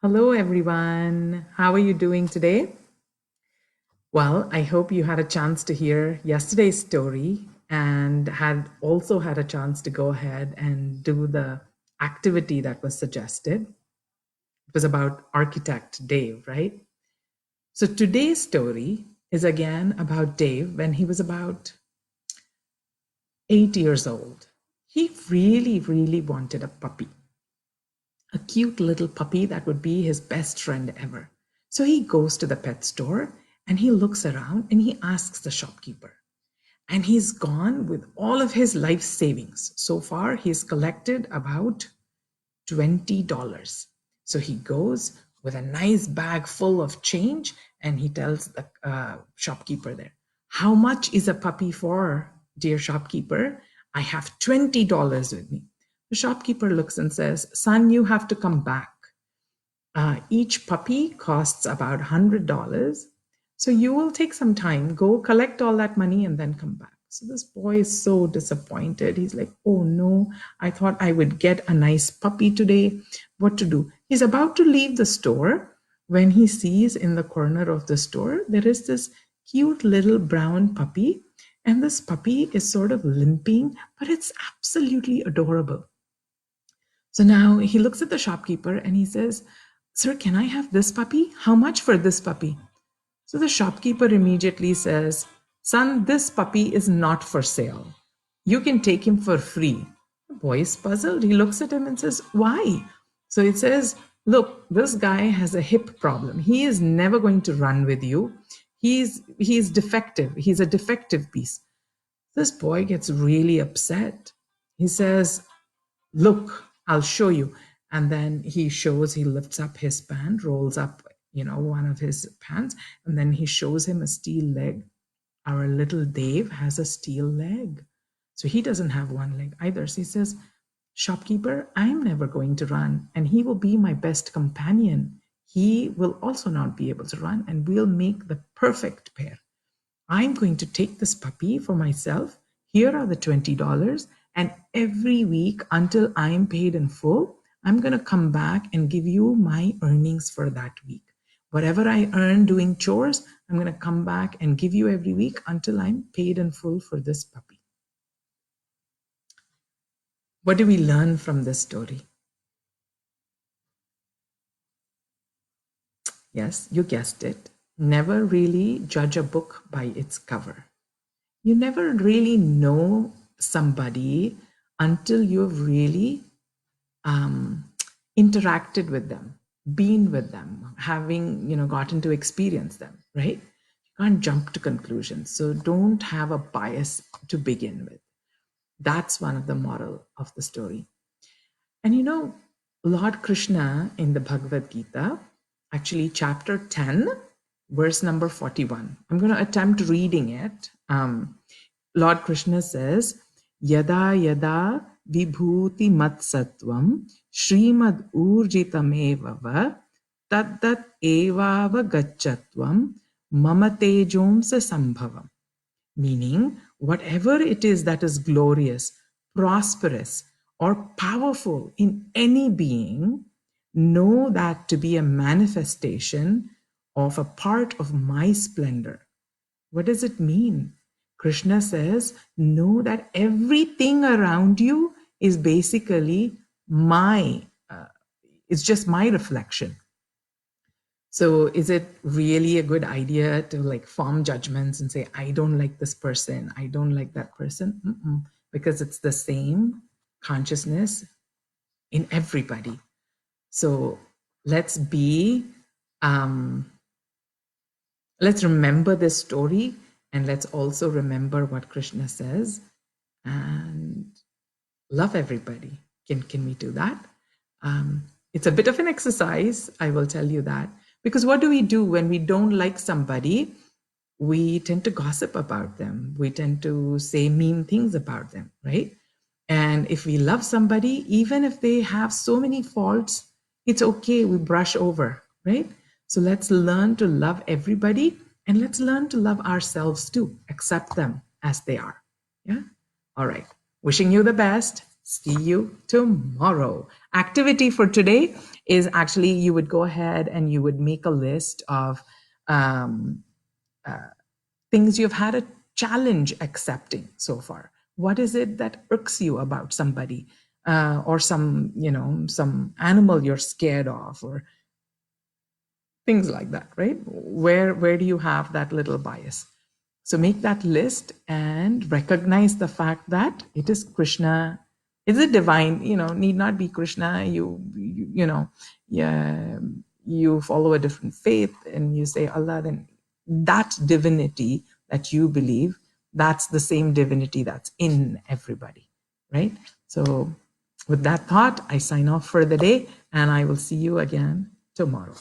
Hello, everyone. How are you doing today? Well, I hope you had a chance to hear yesterday's story and had also had a chance to go ahead and do the activity that was suggested. It was about architect Dave, right? So today's story is again about Dave when he was about 8 years old. He really, really wanted a puppy. A cute little puppy that would be his best friend ever. So he goes to the pet store and he looks around and he asks the shopkeeper. And he's gone with all of his life savings. So far, he's collected about $20. So he goes with a nice bag full of change and he tells the shopkeeper there, "How much is a puppy for, dear shopkeeper? I have $20 with me." The shopkeeper looks and says, "Son, you have to come back. Each puppy costs about $100. So you will take some time, go collect all that money and then come back." So this boy is so disappointed. He's like, "Oh no, I thought I would get a nice puppy today. What to do?" He's about to leave the store when he sees in the corner of the store, there is this cute little brown puppy. And this puppy is sort of limping, but it's absolutely adorable. So now he looks at the shopkeeper and he says, "Sir, can I have this puppy? How much for this puppy?" So the shopkeeper immediately says, "Son, this puppy is not for sale. You can take him for free." The boy is puzzled. He looks at him and says, "Why?" So it says, "Look, this guy has a hip problem. He is never going to run with you. He's defective. He's a defective piece." This boy gets really upset. He says, "Look, I'll show you." And then he lifts up his pant, rolls up, one of his pants, and then he shows him a steel leg. Our little Dave has a steel leg. So he doesn't have one leg either. So he says, "Shopkeeper, I'm never going to run, and he will be my best companion. He will also not be able to run, and we'll make the perfect pair. I'm going to take this puppy for myself. Here are the $20. And every week until I'm paid in full, I'm going to come back and give you my earnings for that week. Whatever I earn doing chores, I'm going to come back and give you every week until I'm paid in full for this puppy." What do we learn from this story? Yes, you guessed it. Never really judge a book by its cover. You never really know somebody until you've really interacted with them, been with them, having gotten to experience them, right? You can't jump to conclusions. So don't have a bias to begin with. That's one of the moral of the story. And Lord Krishna in the Bhagavad Gita, actually chapter 10, verse number 41. I'm going to attempt reading it. Lord Krishna says, "Yada yada vibhūtimat sattvaṁ śhrīmad ūrjitam tad evāvagachchha tvaṁ mama tejo ऽशसम." Meaning, whatever it is that is glorious, prosperous, or powerful in any being, know that to be a manifestation of a part of my splendor. What does it mean? Krishna says, know that everything around you is basically it's just my reflection. So is it really a good idea to form judgments and say, "I don't like this person, I don't like that person"? Because it's the same consciousness in everybody. So let's remember this story, and let's also remember what Krishna says and love everybody. Can we do that? It's a bit of an exercise, I will tell you that. Because what do we do when we don't like somebody? We tend to gossip about them. We tend to say mean things about them, right? And if we love somebody, even if they have so many faults, it's okay. We brush over, right? So let's learn to love everybody, and let's learn to love ourselves too. Accept them as they are. Yeah. All right. Wishing you the best. See you tomorrow. Activity for today is actually you would go ahead and you would make a list of um, things you've had a challenge accepting so far. What is it that irks you about somebody, or some, some animal you're scared of, or things like that, right? Where do you have that little bias? So make that list and recognize the fact that it is Krishna. It's a divine, need not be Krishna. Yeah, you follow a different faith and you say Allah, then that divinity that you believe, that's the same divinity that's in everybody, right? So with that thought, I sign off for the day and I will see you again tomorrow.